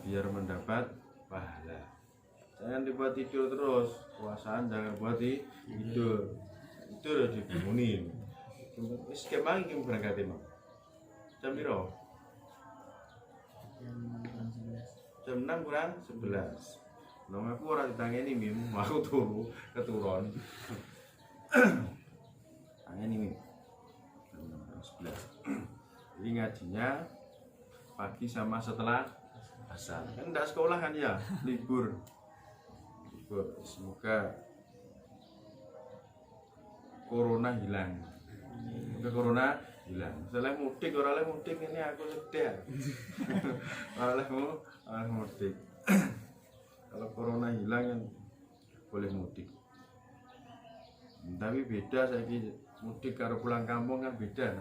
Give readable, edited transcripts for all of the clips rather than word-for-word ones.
biar mendapat pahala. Jangan dibuat tidur terus, puasaan jangan buat tidur. Itu udah dibangunin. Wis kemang iki berangkat emang. Jam piro? Jam 6 kurang 11. Nang aku ora ditangeni mim, aku turu keturun. Tangeni mim. Jam 11. Jadi ngajinya pagi sama setelah asar. Kan enggak sekolah kan ya, libur. Semoga corona hilang. Semoga corona hilang. Setelah mudik, orang mudik ini aku sedih. Oleh mudik. Kalau corona hilang yang boleh mudik. Tapi beda saiki mudik karo pulang kampung kan beda.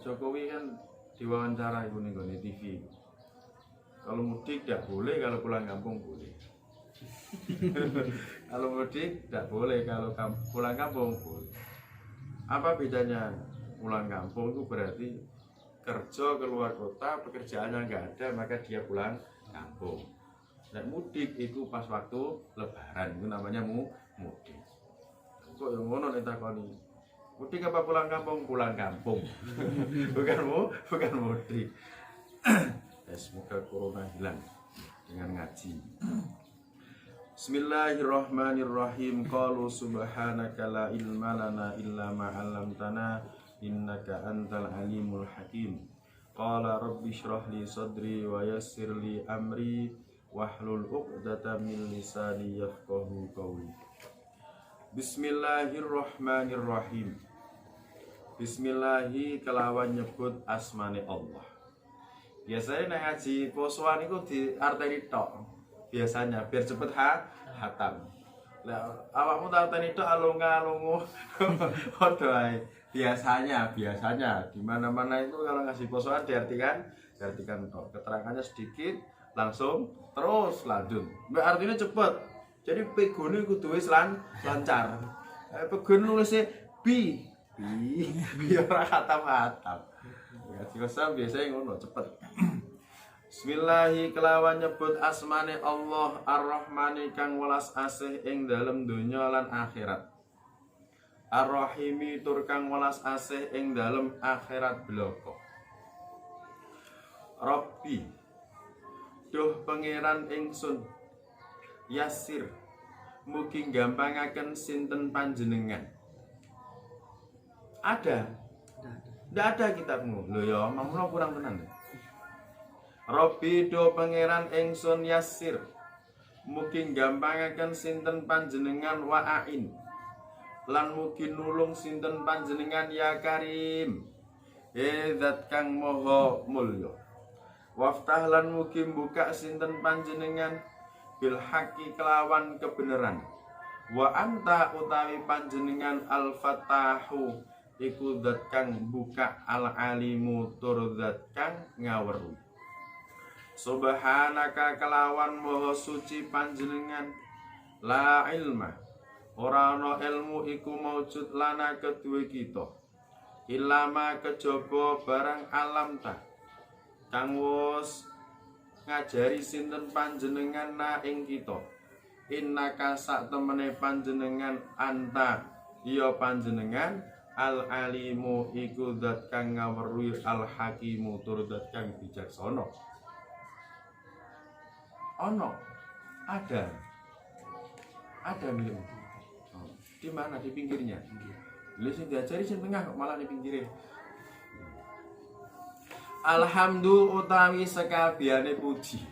Jokowi kan diwawancara iku ning TV. Kalau mudik tidak boleh, kalau pulang kampung boleh. Kalau mudik tidak boleh, kalau pulang kampung boleh. Apa bedanya? Pulang kampung itu berarti kerja keluar kota, pekerjaannya nggak ada, maka dia pulang kampung. Dan mudik itu pas waktu lebaran, itu namanya mudik. Kok yang ngono nek takoni? Mudik apa pulang kampung? Pulang kampung. bukan mudik. Semoga corona hilang dengan ngaji. Bismillahirrahmanirrahim. Qalu subhanaka la ilma lana illa ma 'allamtana innaka antal alimul hakim. Qala rabbi shrah li sadri wa yassir li amri wahlul 'uqdatam min lisani yafqahu qawli. Bismillahirrahmanirrahim. Bismillahi kelawan nyebut asmane Allah. Biasanya nek ngaji posoan iku diarteni tok. Biasanya biar cepet hatam. Lah awakmu tak arteni tok alung-alungu. Padha ae. Biasanya di mana-mana itu kalau ngasih posoan diartikan tok. Keterangannya sedikit langsung terus lanjut. Mbak artinya cepet. Jadi pegone kudu wis lancar. Pegone nulisnya bi ora hatam-hatam. Ya biasa biasanya ngono cepet. Bismillahi kelawan nyebut asmane Allah Ar-Rahmani kang welas asih ing dalem donya lan akhirat. Ar-Rahimi tur kang welas asih ing dalem akhirat bloko. Rabbi duh pangeran ingsun Yasir mugi gampangaken sinten panjenengan. Ada? Ndak ada kitabmu. Lho ya, mamula kurang tenan. Rabbi do pangeran ingsun Yasir mugi gampangaken sinten panjenengan wa'ain lan mugi nulung sinten panjenengan ya Karim zat kang maha mulya. Waftah lan mugi buka sinten panjenengan bil haqqi kelawan kebenaran. Wa anta utawi panjenengan al fatahu iku zat kang buka al alimu tur zat kang ngaweruhi. Subhanaka kelawan maha suci panjenengan la ilma ora ana ilmu iku maujud lana kedue kita ilama kejaba barang alam ta kang wis ngajari sinten panjenengan na ing kita innaka sak temene panjenengan anta iya panjenengan al alimu iku zat kang ngaweruhi al hakimu tur zat kang bijaksana. Ono, ada milik. Oh, di mana? Di pinggirnya. Lu sing diajari sing tengah kok malah di pinggirnya. Alhamdulillah utawi sekabehane puji.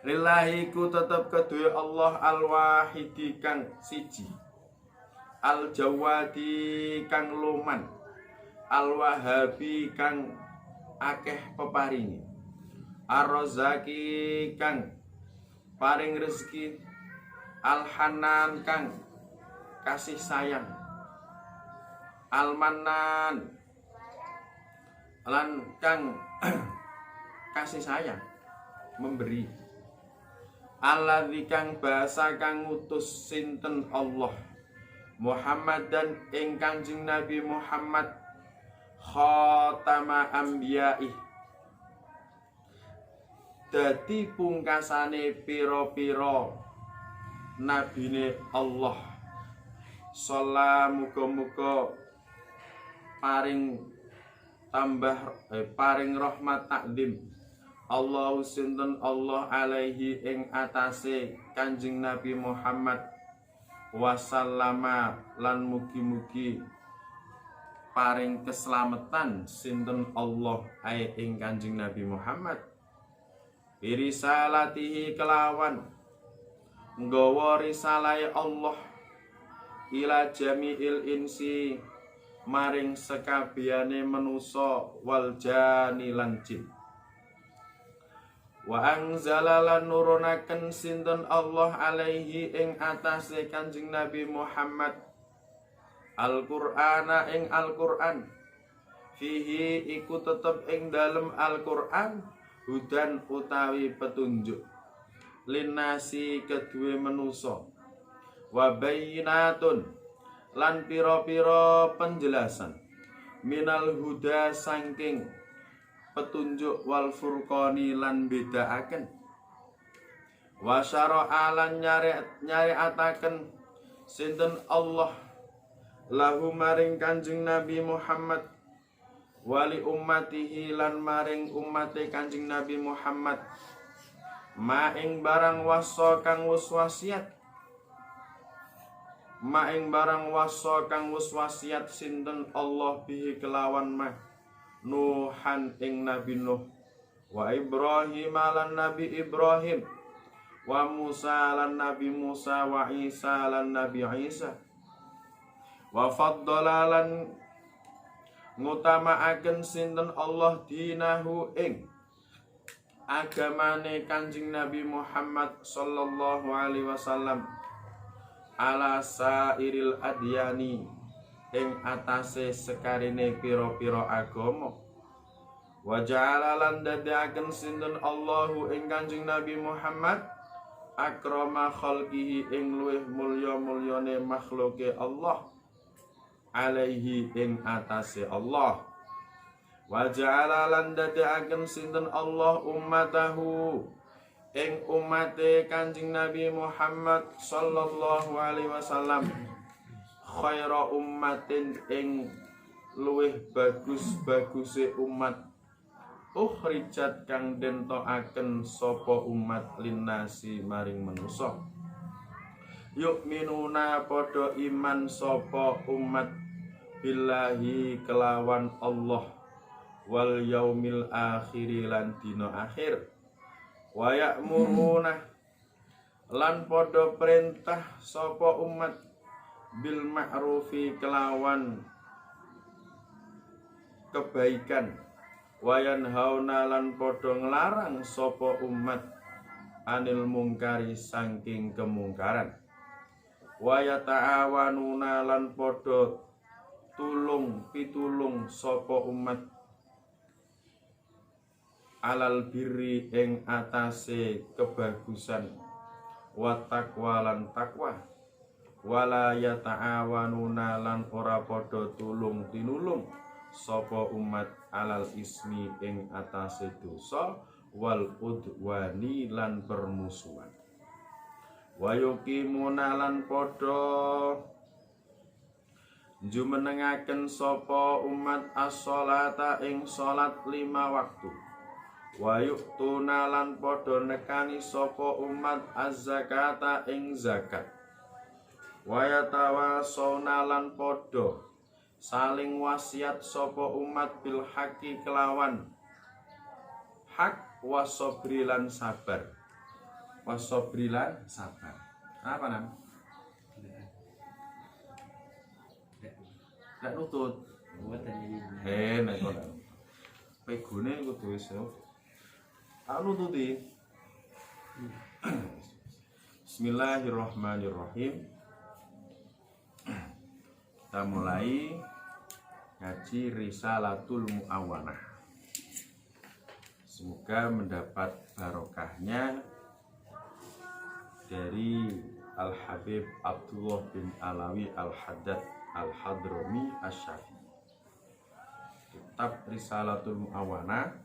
Lillahi ku tetep kedue Allah al-wahidi kang siji. Al-jawadi kang luman. Al-wahabi kang akeh peparingi. Ar-Razaki kang paring rezeki. Al-Hanan kang kasih sayang. Al-Manan lan kang kasih sayang memberi. Alladzi kang basa kang ngutus sinten Allah Muhammad dan ing Kanjeng Nabi Muhammad khatama anbiya'i dadi pungkasane pira-pira nabine Allah. Sholat muga-muga paring rahmat takdim Allahu sinten Allah alaihi ing atase Kanjeng Nabi Muhammad wasallama lan mugi-mugi paring keselamatan sinten Allah ae ing Kanjeng Nabi Muhammad birisalatihi kelawan nggawa risalahe Allah ila jami'il insi maring sekabehane manusa wal jani lan jin. Wa anzalalan nurunaken sinten Allah alaihi ing atase Kanjeng Nabi Muhammad Al-Qur'ana ing Al-Qur'an fihi iku tetep ing dalem Al-Qur'an hudan utawi petunjuk linnasi kedue manusa wa bayyinatun lan pira-pira penjelasan minal huda saking petunjuk wal furqani lan bedaaken wa syara'a lan nyariataken sinten Allah lahu maring Kanjeng Nabi Muhammad wali ummatihi lan maring ummate Kanjeng Nabi Muhammad ma ing barang wasa kang wis wasiat sinten Allah bihi kelawan ma Nuhan ing Nabi Nuh wa Ibrahim lan Nabi Ibrahim wa Musa lan Nabi Musa wa Isa lan Nabi Isa wa faddala lan ngutamaaken sinten Allah dinahu ing agamane Kanjeng Nabi Muhammad sallallahu alaihi wasallam ala sairil adyani ing atase sekarine pira-pira agama wa ja'ala lan dadiaken sinten Allahu ing Kanjeng Nabi Muhammad akrama khalqihi ing luwih mulya-mulyane makhluke Allah alaihi ing atase Allah wa ja'ala lan dadiaken sinten Allah ummatahu ing ummate Kanjeng Nabi Muhammad sallallahu alaihi wasallam khaira ummatin ing luwih bagus-baguse umat ukhrijat kang den tokaken sapa umat linnasi maring manusa yu'minuna padha iman sapa umat billahi kelawan Allah wal yaumil akhir lan dina akhir wa ya'muruna lan padha perintah sapa umat bil ma'rufi kelawan kebaikan wayan hauna lan padha nglarang sapa umat anil mungkari saking kemungkaran waya ta'awanuna lan padha pitulung sapa umat alal birri ing atase kebagusan wa taqwa lan takwa wala yata'awanuna lan ora padha tulung tinulung sapa umat alal ismi ing atase dosa wal udwani lan permusuhan wa yuqimuna lan padha jumenengaken sapa umat as-sholata ing salat 5 waktu wa yu'tuna lan padha nekani sapa umat az-zakata ing zakat wa yatawasawna lan padha saling wasiat sapa umat bil haqqi kelawan hak wasobri lan sabar apa nam? Ndak nutut nek kok pegone kudu wis tak nututi. Bismillahirrahmanirrahim. Kita mulai ngaji Risalatul Mu'awanah. Semoga mendapat barokahnya dari Al-Habib Abdullah bin Alawi Al-Haddad Al-Hadrami Asy-Syafi'i. Kitab Risalatul Mu'awanah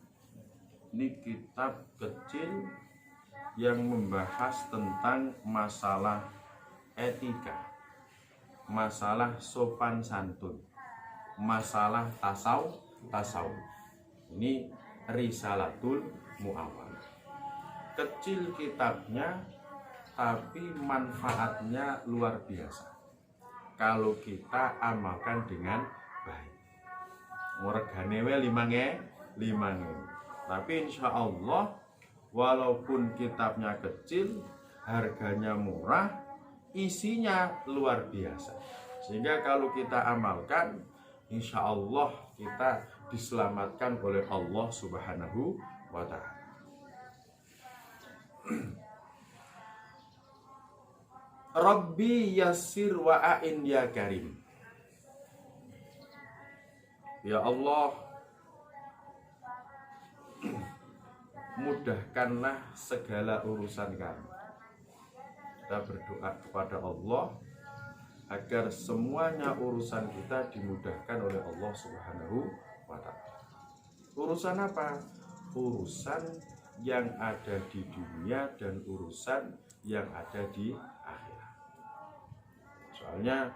Ini kitab kecil yang membahas tentang masalah etika, masalah sopan santun, masalah tasawuf. Ini Risalatul Mu'awalah. Kecil kitabnya, tapi manfaatnya luar biasa kalau kita amalkan dengan baik. Regane we 5.000. Tapi insya Allah walaupun kitabnya kecil, harganya murah, isinya luar biasa. Sehingga kalau kita amalkan, insya Allah kita diselamatkan oleh Allah Subhanahu wa Ta'ala. Rabbi yassir wa'ain ya karim. Ya Allah, mudahkanlah segala urusan kami. Kita berdoa kepada Allah agar semuanya urusan kita dimudahkan oleh Allah Subhanahu wa Ta'ala. Urusan apa? Urusan yang ada di dunia dan urusan yang ada di akhirat. Soalnya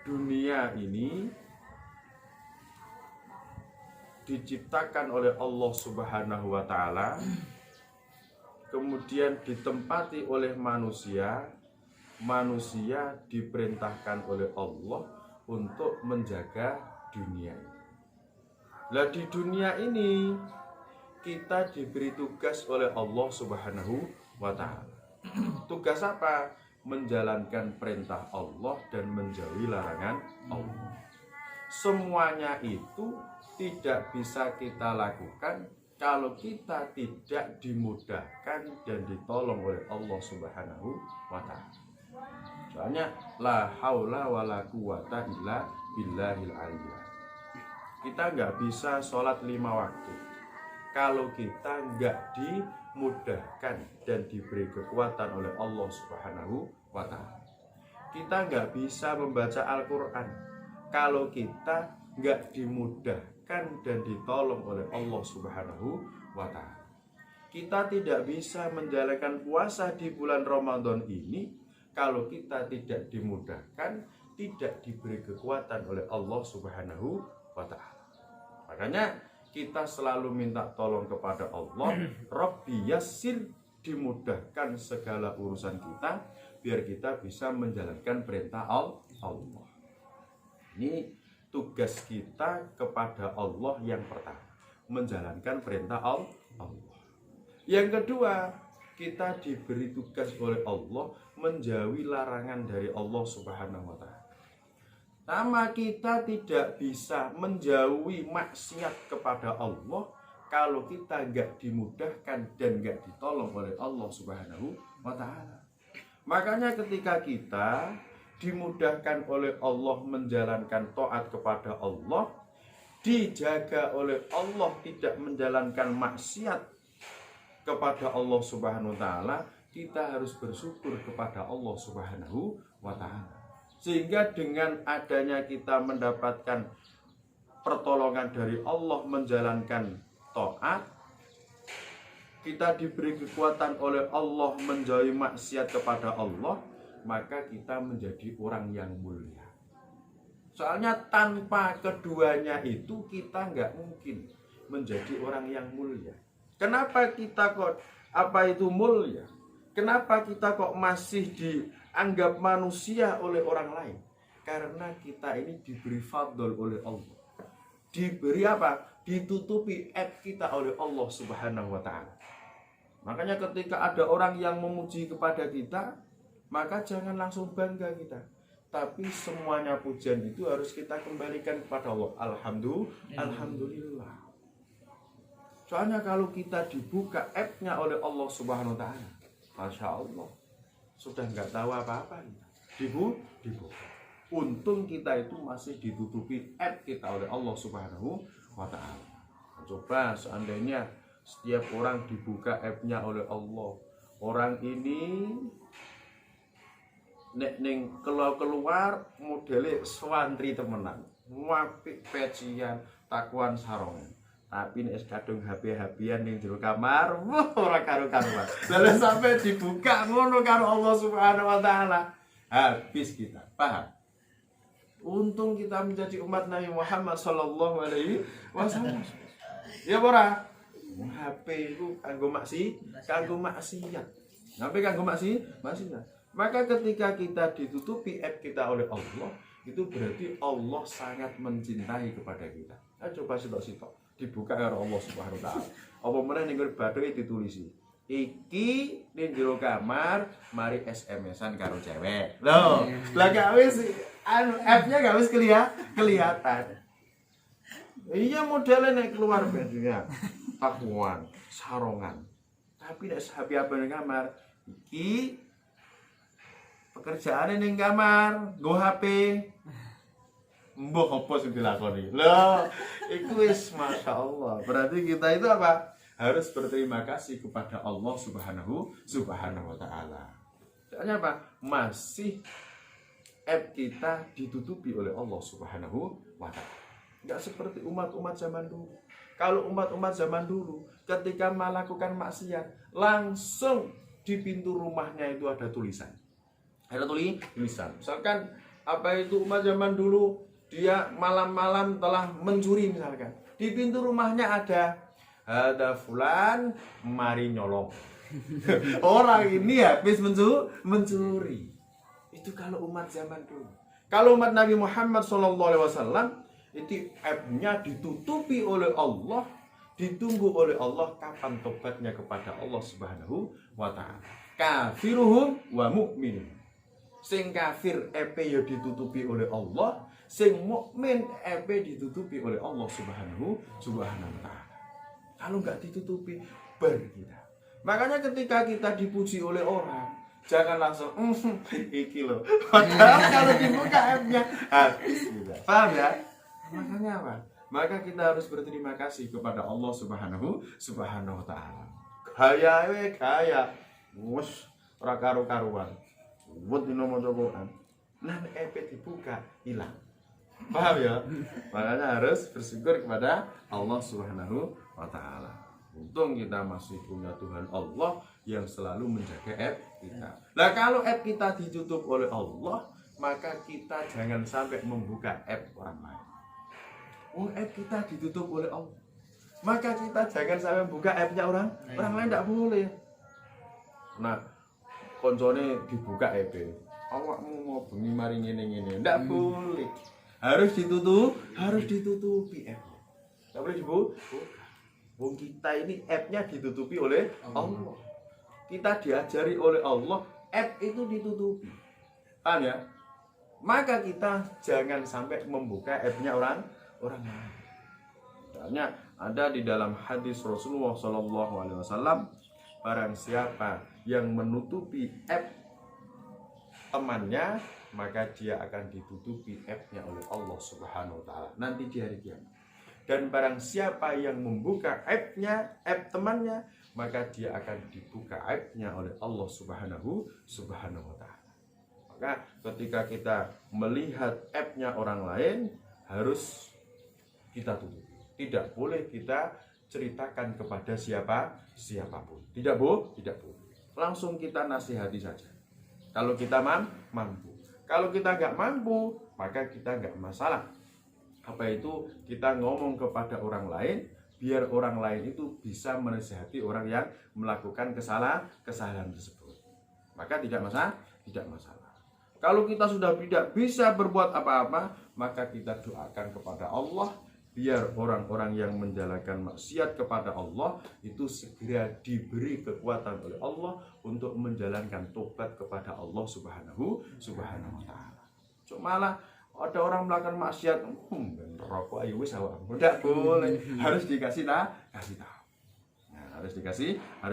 dunia ini diciptakan oleh Allah Subhanahu wa Ta'ala, kemudian ditempati oleh manusia. Manusia diperintahkan oleh Allah untuk menjaga dunia ini. Nah, di dunia ini kita diberi tugas oleh Allah Subhanahu wa Ta'ala. Tugas apa? Menjalankan perintah Allah dan menjauhi larangan Allah. Semuanya itu tidak bisa kita lakukan kalau kita tidak dimudahkan dan ditolong oleh Allah Subhanahu wa Ta'ala. Soalnya la haula wala quwata illa billahil aliyah. Kita nggak bisa sholat 5 waktu kalau kita nggak dimudahkan dan diberi kekuatan oleh Allah Subhanahu wa Ta'ala. Kita nggak bisa membaca Al-Quran kalau kita nggak dimudahkan dan ditolong oleh Allah Subhanahu wa Ta'ala. Kita tidak bisa menjalankan puasa di bulan Ramadan ini kalau kita tidak dimudahkan, tidak diberi kekuatan oleh Allah Subhanahu wa Ta'ala. Makanya kita selalu minta tolong kepada Allah, Rabbi yassir, dimudahkan segala urusan kita biar kita bisa menjalankan perintah Allah. Ini tugas kita kepada Allah yang pertama, menjalankan perintah Allah. Yang kedua, kita diberi tugas oleh Allah menjauhi larangan dari Allah Subhanahu wa Ta'ala. Sama kita tidak bisa menjauhi maksiat kepada Allah kalau kita nggak dimudahkan dan nggak ditolong oleh Allah Subhanahu wa Ta'ala. Makanya ketika kita dimudahkan oleh Allah menjalankan taat kepada Allah, dijaga oleh Allah tidak menjalankan maksiat kepada Allah Subhanahu wa Ta'ala, kita harus bersyukur kepada Allah Subhanahu wa Ta'ala. Sehingga dengan adanya kita mendapatkan pertolongan dari Allah menjalankan taat, kita diberi kekuatan oleh Allah menjauhi maksiat kepada Allah, maka kita menjadi orang yang mulia. Soalnya tanpa keduanya itu kita nggak mungkin menjadi orang yang mulia. Kenapa kita kok apa itu mulia? Kenapa kita kok masih dianggap manusia oleh orang lain? Karena kita ini diberi fadl oleh Allah. Diberi apa? Ditutupi aib kita oleh Allah Subhanahu wa Ta'ala. Makanya ketika ada orang yang memuji kepada kita, maka jangan langsung bangga kita. Tapi semuanya pujian itu harus kita kembalikan kepada Allah. Alhamdulillah. Soalnya kalau kita dibuka aibnya oleh Allah Subhanahu wa Ta'ala, Masya Allah, sudah nggak tahu apa-apa. Dibuka. Untung kita itu masih ditutupi aib kita oleh Allah Subhanahu wa Ta'ala. Coba seandainya setiap orang dibuka aibnya oleh Allah, orang ini nek ning keluar modele swantri temenan, apik pecian, takuan sarong. Tapi nek kadung HP-HPan ning jero kamar, wah ora karo-karuan. Lalu sampai dibuka ngono karo Allah Subhanahu wa taala. Habis kita. Paham? Untung kita menjadi umat Nabi Muhammad sallallahu alaihi wasallam. Ya ora? HP itu kanggo maksiat. Sampai kanggo maksiat. Maka ketika kita ditutupi app kita oleh Allah, itu berarti Allah sangat mencintai kepada kita. Nah, coba sitok-sitok dibuka karo Allah Subhanahu wa taala. Apa meneh ning bathuke ditulisi. Iki ning jero kamar mari SMS-an karo cewek. Loh, lah gak wis app-nya gak wis kelihatan. Iya modelnya nek keluar bajunya pakuan, sarongan. Tapi nek HP apa ning kamar, iki pekerjaane ning kamar, nggo HP. Mbok apa sing dilakoni? Loh, iku wis masyaallah. Berarti kita itu apa? Harus berterima kasih kepada Allah Subhanahu wa taala. Soalnya apa? Masih app kita ditutupi oleh Allah Subhanahu wa taala. Enggak seperti umat-umat zaman dulu. Kalau umat-umat zaman dulu ketika melakukan maksiat, langsung di pintu rumahnya itu ada tulisan. Ada tulisan. Misalkan apa itu umat zaman dulu, dia malam-malam telah mencuri misalkan. Di pintu rumahnya ada fulan mari nyolong. Orang ini habis mencuri. Itu kalau umat zaman dulu. Kalau umat Nabi Muhammad SAW itu app-nya ditutupi oleh Allah, ditunggu oleh Allah kapan tobatnya kepada Allah Subhanahu wa taala. Kafiruhum wa mu'min. Sing kafir EP ya ditutupi oleh Allah, sing mukmin EP ditutupi oleh Allah Subhanahu wa taala. Kalau enggak ditutupi ber kita. Makanya ketika kita dipuji oleh orang, jangan langsung iki loh. Padahal kalau dibuka app-nya habis kita. Paham ya? Makanya apa? Maka kita harus berterima kasih kepada Allah Subhanahu wa taala. Gaya wis ora karo-karuan. Wut dino maca Quran. Nah, EP dibuka hilang. Paham ya? Makanya harus bersyukur kepada Allah Subhanahu wa taala. Untung kita masih punya Tuhan Allah yang selalu menjaga app kita. Nah, kalau app kita ditutup oleh Allah, maka kita jangan sampai membuka app orang lain. App kita ditutup oleh Allah, maka kita jangan sampai buka app-nya orang lain, tidak boleh. Nah, koncone dibuka app, awakmu mau bengi mari ngene-ngene, tidak boleh. Harus ditutupi app. Tidak boleh dibuka. Wong kita ini app-nya ditutupi oleh Allah. Kita diajari oleh Allah, app itu ditutupi. Paham ya? Maka kita jangan sampai membuka app-nya orang lain. Soalnya ada di dalam hadis Rasulullah SAW, barang siapa yang menutupi app temannya, maka dia akan ditutupi app-nya oleh Allah Subhanahu wa taala nanti di hari kiamat. Dan barang siapa yang membuka app temannya, maka dia akan dibuka app-nya oleh Allah Subhanahu wa taala. Maka ketika kita melihat app-nya orang lain, harus kita tutup. Tidak boleh kita ceritakan kepada siapapun. Tidak boleh. Langsung kita nasihati saja. Kalau kita mampu. Kalau kita nggak mampu, maka kita nggak masalah. Apa itu? Kita ngomong kepada orang lain, biar orang lain itu bisa menasihati orang yang melakukan kesalahan tersebut. Maka tidak masalah. Kalau kita sudah tidak bisa berbuat apa-apa, maka kita doakan kepada Allah, biar orang-orang yang menjalankan maksiat kepada Allah itu segera diberi kekuatan oleh Allah untuk menjalankan tobat kepada Allah Subhanahu wa taala. Cuma malah ada orang melakukan maksiat, rokok ayo wis awak. Tidak boleh, harus dikasih tahu. Nah, harus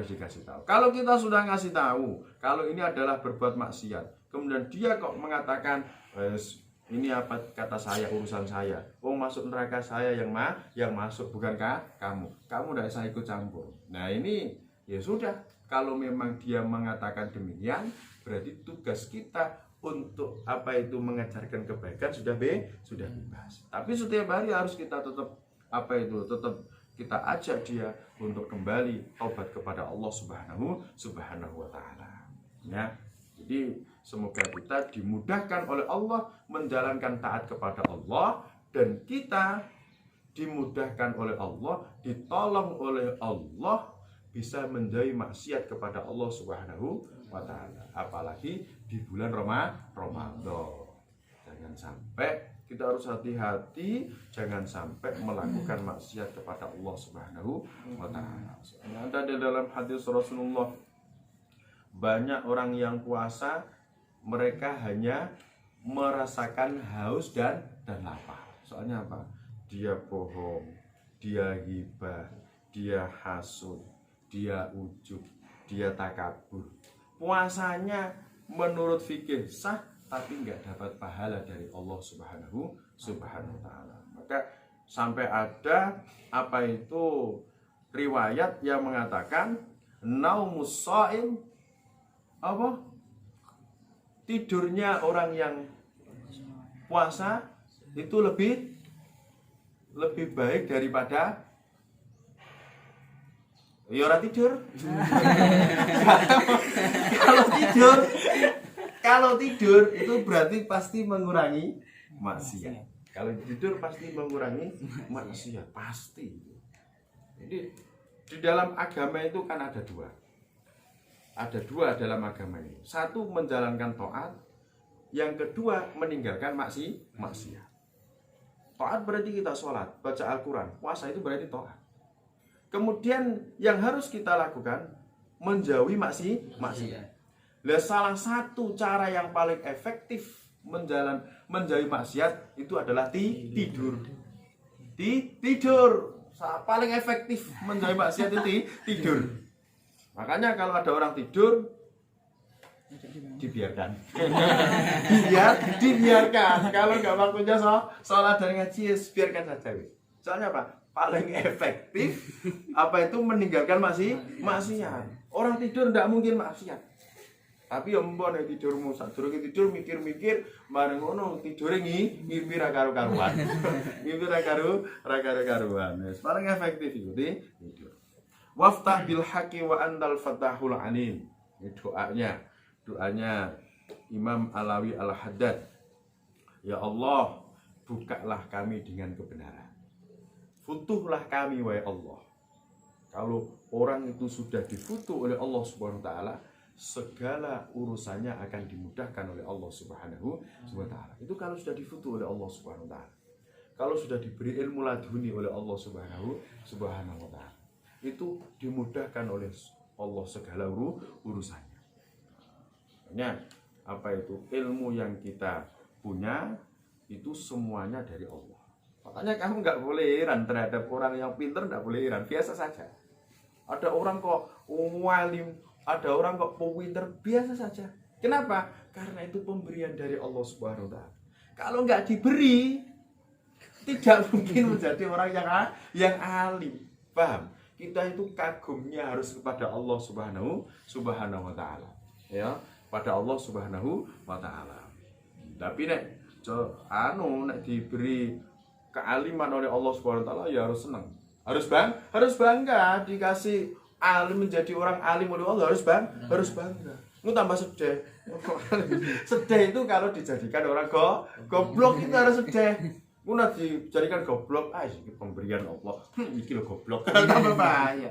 dikasih tahu. Kalau kita sudah ngasih tahu, kalau ini adalah berbuat maksiat, kemudian dia kok mengatakan ini apa kata saya, urusan saya. Masuk neraka saya yang masuk, bukankah kamu? Kamu tidak usah ikut campur. Nah ini ya sudah. Kalau memang dia mengatakan demikian, berarti tugas kita untuk apa itu mengajarkan kebaikan sudah bebas. Tapi setiap hari harus kita tetap kita ajak dia untuk kembali taubat kepada Allah Subhanahu wa taala. Ya. Jadi semoga kita dimudahkan oleh Allah menjalankan taat kepada Allah, dan kita dimudahkan oleh Allah, ditolong oleh Allah bisa menjauhi maksiat kepada Allah Subhanahu wa taala. Apalagi di bulan Ramadan. Jangan sampai, kita harus hati-hati jangan sampai melakukan maksiat kepada Allah Subhanahu wa taala. Ada di dalam hadis Rasulullah, banyak orang yang puasa mereka hanya merasakan haus dan lapar. Soalnya apa? Dia bohong, dia ghibah, dia hasud, dia ujub, dia takabur. Puasanya menurut fikih sah, tapi nggak dapat pahala dari Allah Subhanahu wa taala. Maka sampai ada apa itu riwayat yang mengatakan naumus shaim, apa? Tidurnya orang yang puasa itu lebih baik daripada ya orang tidur. Kalau tidur itu berarti pasti mengurangi maksiat. Kalau tidur pasti mengurangi maksiat, pasti. Jadi di dalam agama itu kan ada dua. Ada dua dalam agama ini. Satu menjalankan taat, yang kedua meninggalkan maksiat. Taat berarti kita sholat, baca Al-Quran, puasa itu berarti taat. Kemudian yang harus kita lakukan menjauhi maksiat. Nah, salah satu cara yang paling efektif menjauhi maksiat itu adalah tidur. Tidur. Paling efektif menjauhi maksiat itu tidur. Makanya kalau ada orang tidur, dibiarkan. Dibiarkan. Kalau nggak waktunya sholat dan ngaji, biarkan saja. Soalnya apa? Paling efektif apa itu meninggalkan maksiat. Orang tidur tidak mungkin maksiat. Tapi ya mbon tidurmu sadurunge tidur mikir-mikir bareng ngono tidure ngimpi ra karo-karuan. Ngimpi ra karo-karuan. Wis paling efektif iku tidur. Waftah bil haqqi wa antal fatahul alim. Ini doanya Imam Alawi Al-Haddad. Ya Allah, bukalah kami dengan kebenaran. Futuhlah kami wahai Allah. Kalau orang itu sudah difutuh oleh Allah Subhanahu wa taala, segala urusannya akan dimudahkan oleh Allah Subhanahu wa taala. Itu kalau sudah difutuh oleh Allah Subhanahu wa taala. Kalau sudah diberi ilmu laduni oleh Allah Subhanahu wa taala, itu dimudahkan oleh Allah segala urusannya. Makanya apa itu ilmu yang kita punya itu semuanya dari Allah. Makanya kamu nggak boleh heran terhadap orang yang pintar, nggak boleh heran, biasa saja. Ada orang kok walim, ada orang kok pintar, biasa saja. Kenapa? Karena itu pemberian dari Allah Subhanahu wa taala. Kalau nggak diberi, tidak mungkin menjadi orang yang alim. Paham? Kita itu kagumnya harus kepada Allah Subhanahu wa taala. Ya, pada Allah Subhanahu wa taala. Tapi nek diberi kealiman oleh Allah Subhanahu wa taala ya harus senang. Harus bangga dikasih alim, menjadi orang alim oleh Allah, harus bangga. Lu tambah sedih. Sedih itu kalau dijadikan orang goblok itu harus sedih. Lu nanti dijadikan goblok, ini pemberian Allah. Iki lo goblok. Tambah bahaya.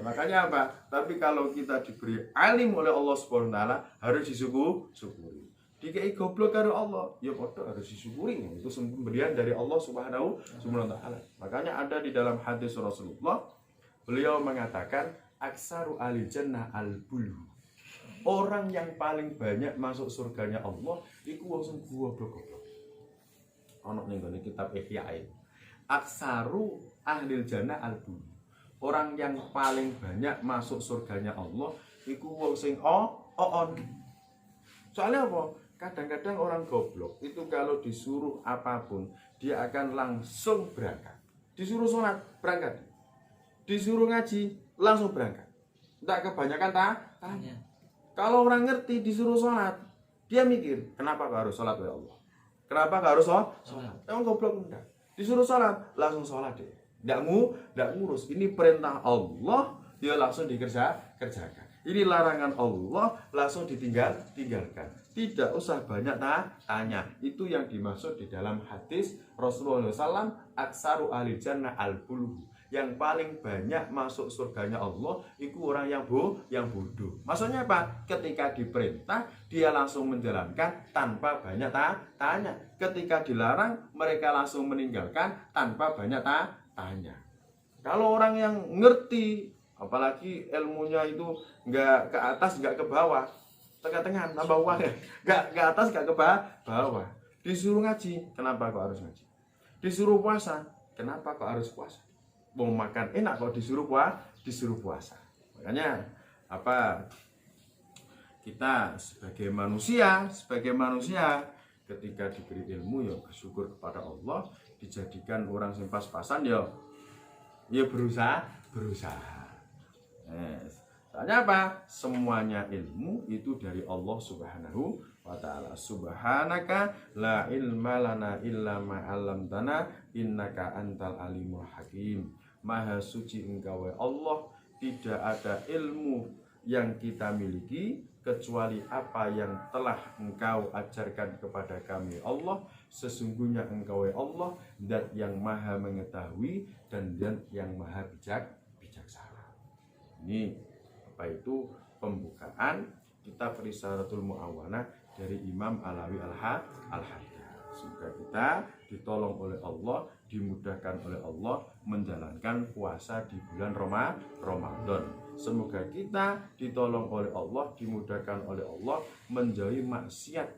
Makanya apa? Tapi kalau kita diberi alim oleh Allah Subhanahu wa taala harus disyukuri. Dikai goblok karo Allah, ya padha harus disyukuri. Itu pemberian dari Allah Subhanahu wa taala. Makanya ada di dalam hadis Rasulullah, beliau mengatakan aksaru ahli jannah al-bulu. Orang yang paling banyak masuk surganya Allah iku wong sing goblok. Ana ning gone kitab Ihya. Aksaru ahli jannah al-bulu. Orang yang paling banyak masuk surganya Allah iku wong sing on. Soalnya apa? Kadang-kadang orang goblok itu kalau disuruh apapun dia akan langsung berangkat. Disuruh sholat berangkat, disuruh ngaji langsung berangkat. Tidak kebanyakan tanya. Kalau orang ngerti disuruh sholat, dia mikir kenapa gak harus sholat ya Allah? Kenapa gak harus sholat? Emang goblok enggak? Disuruh sholat langsung sholat deh. Nggak ngurus. Ini perintah Allah, dia langsung kerjakan. Ini larangan Allah, langsung tinggalkan. Tidak usah banyak tanya. Itu yang dimaksud di dalam hadis Rasulullah SAW, aksaru ahli jannah al-bulhu. Yang paling banyak masuk surganya Allah itu orang yang bodoh. Maksudnya apa? Ketika diperintah dia langsung menjalankan tanpa banyak tanya. Ketika dilarang mereka langsung meninggalkan tanpa banyak tanya. Kalau orang yang ngerti, apalagi ilmunya itu nggak ke atas nggak ke bawah, tengah-tengah tambah uang ya, nggak ke atas nggak ke bawah. Disuruh ngaji, kenapa kok harus ngaji? Disuruh puasa, kenapa kok harus puasa? Mau makan enak kok disuruh puasa. Makanya apa? Kita sebagai manusia ketika diberi ilmu ya bersyukur kepada Allah, dijadikan orang yang pas-pasan ya berusaha. Soalnya apa? Semuanya ilmu itu dari Allah Subhanahu wa ta'ala. Subhanaka la ilma lana illa ma 'allamtana innaka antal alimul hakim. Maha suci Engkau ya Allah, tidak ada ilmu yang kita miliki kecuali apa yang telah Engkau ajarkan kepada kami Allah. Sesungguhnya Engkau ya Allah zat yang maha mengetahui dan zat yang maha bijaksana. Ini apa itu pembukaan kitab Risalatul Mu'awanah dari Imam Alawi Al-Haddad. Semoga kita ditolong oleh Allah, dimudahkan oleh Allah menjalankan puasa di bulan Ramadan. Semoga kita ditolong oleh Allah, dimudahkan oleh Allah menjauhi maksiat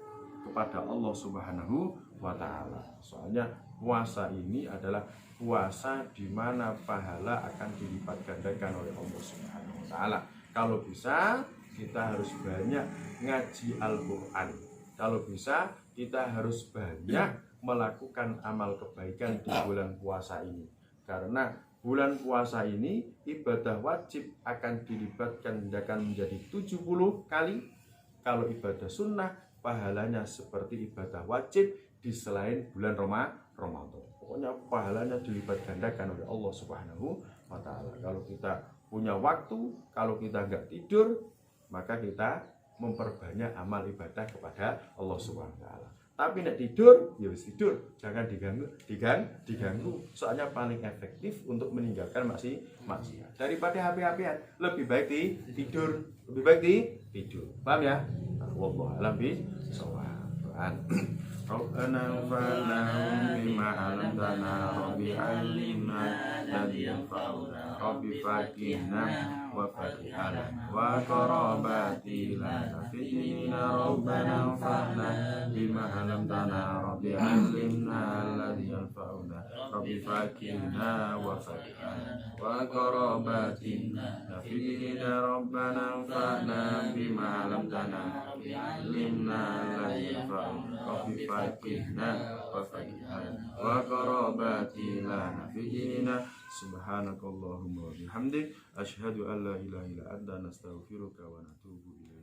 kepada Allah Subhanahu wa ta'ala. Soalnya puasa ini adalah puasa di mana pahala akan dilipat gandakan oleh Allah Subhanahu wa ta'ala. Kalau bisa kita harus banyak ngaji Al-Qur'an. Kalau bisa kita harus banyak melakukan amal kebaikan di bulan puasa ini. Karena bulan puasa ini ibadah wajib akan dilibatkan menjadi 70 kali. Kalau ibadah sunnah pahalanya seperti ibadah wajib di selain bulan Ramadan. Pokoknya pahalanya dilipat gandakan oleh Allah Subhanahu wa ta'ala. Kalau kita punya waktu, kalau kita nggak tidur, maka kita memperbanyak amal ibadah kepada Allah Subhanahu wa ta'ala. Tapi nek tidur, ya wis tidur, jangan diganggu. Soalnya paling efektif untuk meninggalkan maksiat. Daripada HP-HPan, lebih baik tidur. Paham ya? Wallahu a'lam bishawab. Rabbana anfa'na bima 'allamtana rabbi 'allimna alladhi yanfa'una rabbi faqihna wa faqihna wa qarabati lana fidina rabbana anfa'na bima 'allamtana rabbi 'allimna alladhi yanfa'una rabbi faqihna wa faqihna wa qarabati lana fidina rabbana anfa'na bima 'allamtana rabbi 'allimna alladhi yanfa'una rabbi faqihna wa faqihna wa qarabati lana fidina. Subhanakallahumma wa bihamdik asyhadu an la ilaha illa anta nastaghfiruka wa natubu ilaik.